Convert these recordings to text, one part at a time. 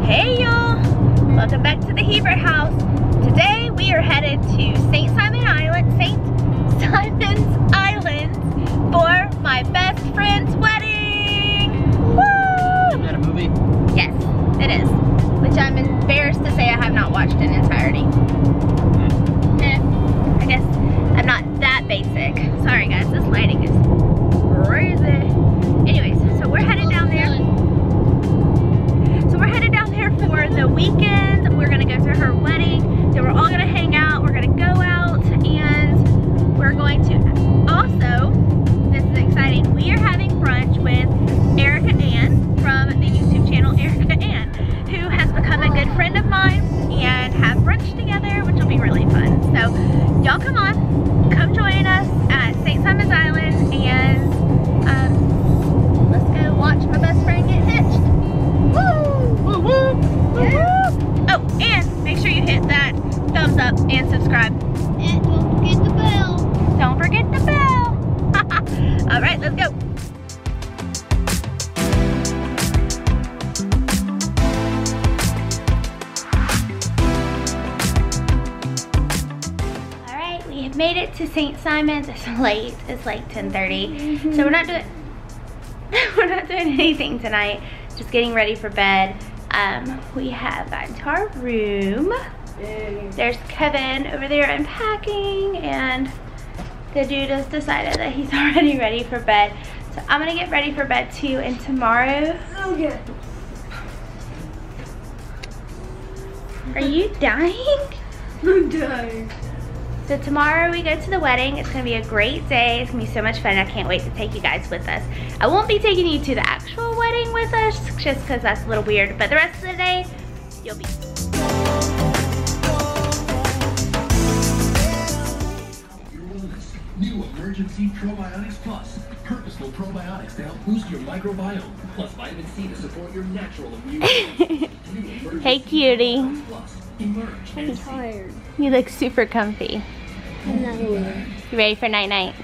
Hey y'all! Welcome back to the Hebert house. Today we are headed to St. Simon's Island for my best friend's wedding! Woo! Is that a movie? Yes, it is. Which I'm embarrassed to say I have not watched in entirety. I guess I'm not that basic. Sorry guys, this lighting is crazy. Anyways, so we're headed down there. For the weekend. We're gonna go to her wedding. Then we're all gonna hang out. We're gonna go out and we're going to also, this is exciting, we are having brunch with Erika from the YouTube channel Erika, who has become a good friend of mine, and have brunch together, which will be really fun. So y'all come on, come join us at St. Simon's Island, and let's go watch my best friend get hitched. Woo! Woo woo! Yeah. Oh, and make sure you hit that thumbs up and subscribe. And don't forget the bell. Don't forget the bell. All right, let's go. All right, we have made it to St. Simon's. It's late. It's like 10:30. So we're not doing anything tonight. Just getting ready for bed. We have gotten to our room. There's Kevin over there unpacking, and the dude has decided that he's already ready for bed. So I'm gonna get ready for bed too, and tomorrow... Oh yeah. Are you dying? I'm dying. So tomorrow we go to the wedding. It's gonna be a great day. It's gonna be so much fun. I can't wait to take you guys with us. I won't be taking you to the actual wedding with us just because that's a little weird, but the rest of the day, you'll be. Your wellness. New Emergency Probiotics Plus. Purposeful probiotics to help boost your microbiome. Plus vitamin C to support your natural immune system. Hey cutie. Plus, emerge. I'm tired. You look super comfy. I'm not really. You ready for night-night?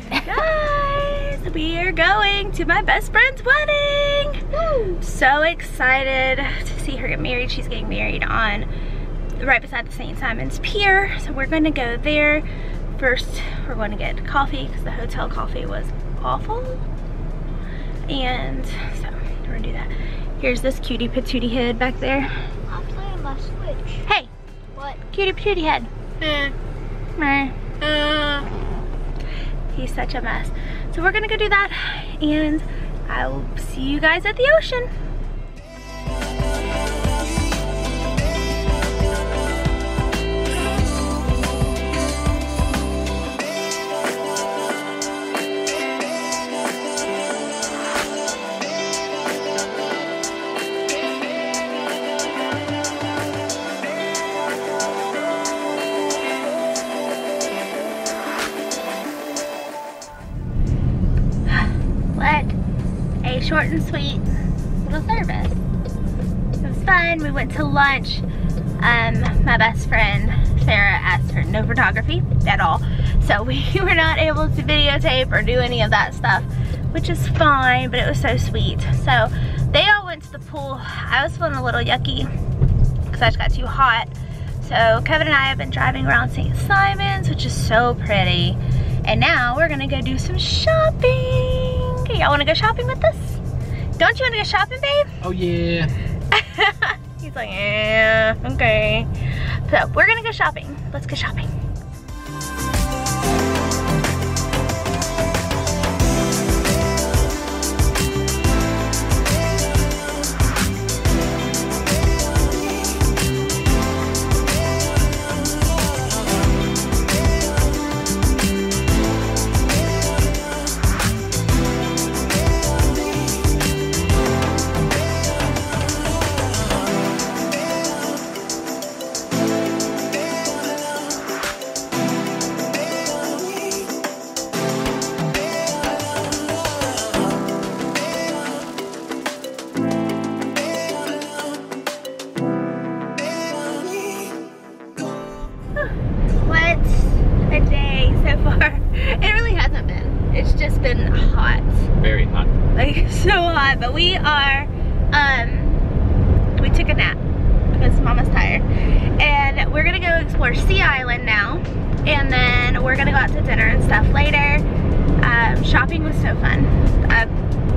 Guys, we are going to my best friend's wedding. Woo. So excited to see her get married. She's getting married on right beside the St. Simon's Pier. So we're going to go there. First, we're going to get coffee because the hotel coffee was awful. And so we're going to do that. Here's this cutie patootie head back there. I'm playing my Switch. Hey. What? Cutie patootie head. He's such a mess. So we're gonna go do that, and I will see you guys at the ocean. Short and sweet little service. It was fun. We went to lunch. My best friend Sarah asked for no photography at all, so we were not able to videotape or do any of that stuff, which is fine, but it was so sweet. So they all went to the pool. I was feeling a little yucky because I just got too hot. So Kevin and I have been driving around St. Simon's, which is so pretty, and now we're gonna go do some shopping. Y'all wanna go shopping with us? Don't you wanna go shopping, babe? Oh yeah. He's like, yeah, okay. So we're gonna go shopping. Let's go shopping. What a day. so far. It really hasn't been. It's just been hot. Very hot. Like, so hot. But we are, we took a nap because Mama's tired. And we're gonna go explore Sea Island now. And then we're gonna go out to dinner and stuff later. Shopping was so fun. I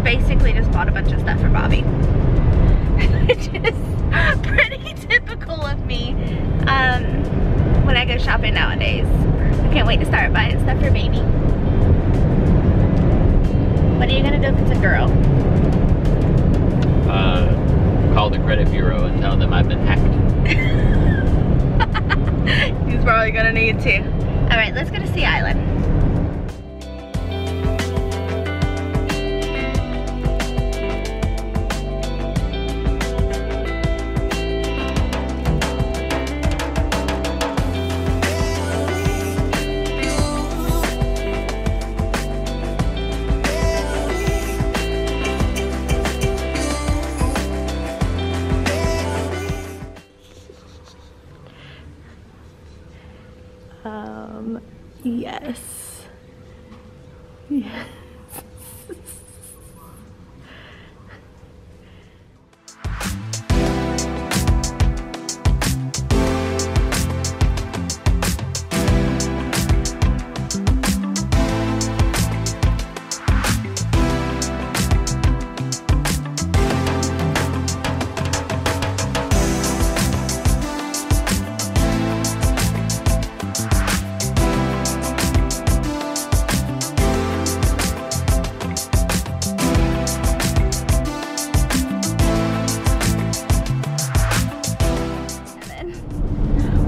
basically just bought a bunch of stuff for Bobby. Which is pretty typical of me when I go shopping nowadays. I can't wait to start buying stuff for baby. What are you gonna do if it's a girl? Call the credit bureau and tell them I've been hacked. He's probably gonna need to. All right, let's go to Sea Island. Yes. Yes.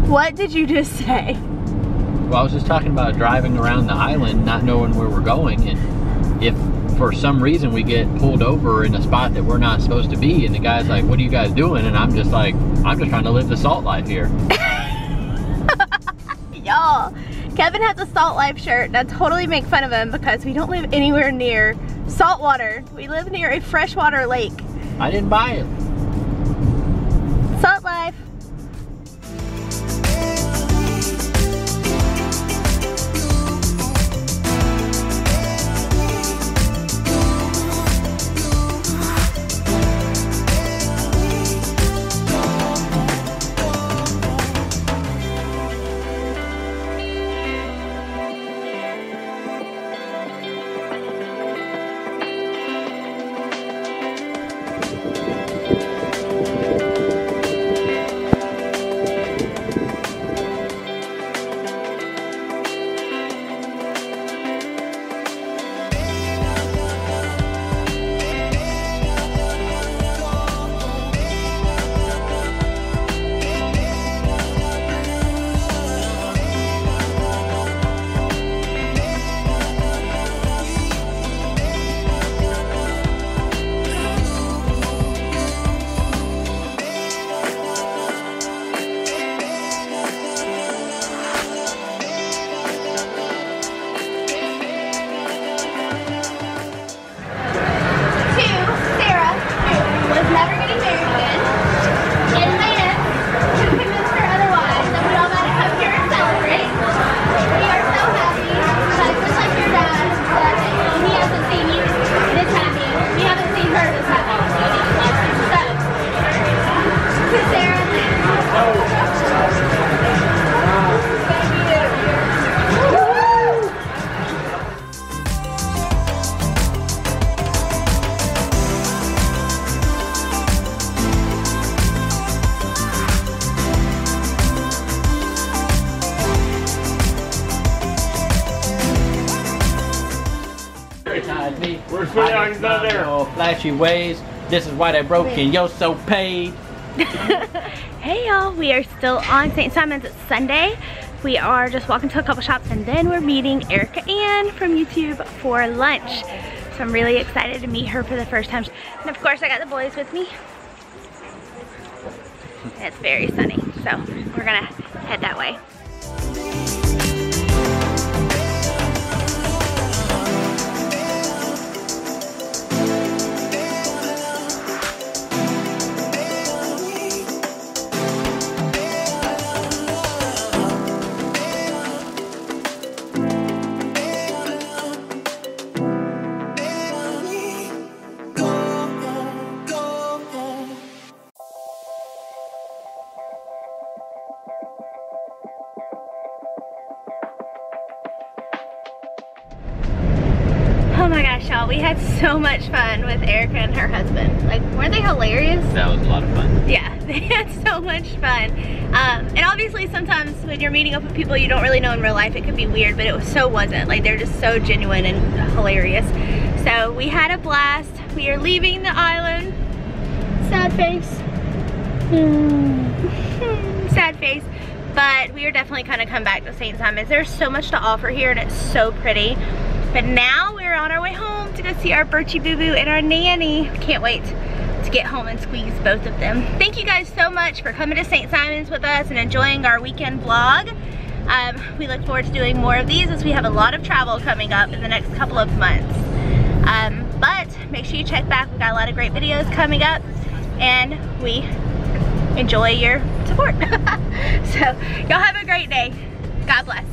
What did you just say? Well, I was just talking about driving around the island, not knowing where we're going, and if for some reason we get pulled over in a spot that we're not supposed to be, and the guy's like, what are you guys doing? And I'm just like, I'm just trying to live the salt life here. Y'all, Kevin has a Salt Life shirt, and I totally make fun of him because we don't live anywhere near salt water. We live near a freshwater lake. I didn't buy it. Salt Life. Where's Lelia? Not there. Flashy ways. This is why they broke and you're so paid. Hey y'all, we are still on St. Simon's. It's Sunday. We are just walking to a couple shops and then we're meeting Erika Ann from YouTube for lunch. So I'm really excited to meet her for the first time. And of course I got the boys with me. And it's very sunny, so we're gonna head that way. Oh my gosh, y'all, we had so much fun with Erika and her husband. Like, weren't they hilarious? That was a lot of fun. Yeah, they had so much fun. And obviously sometimes when you're meeting up with people you don't really know in real life, it can be weird, but it wasn't. Like, they're just so genuine and hilarious. So we had a blast. We are leaving the island. Sad face. Sad face. But we are definitely kind of come back to St. Simon's. There's so much to offer here and it's so pretty. But now we're on our way home to go see our Birchie Boo Boo and our nanny. Can't wait to get home and squeeze both of them. Thank you guys so much for coming to St. Simon's with us and enjoying our weekend vlog. We look forward to doing more of these as we have a lot of travel coming up in the next couple of months. But make sure you check back. We've got a lot of great videos coming up and we enjoy your support. So y'all have a great day. God bless.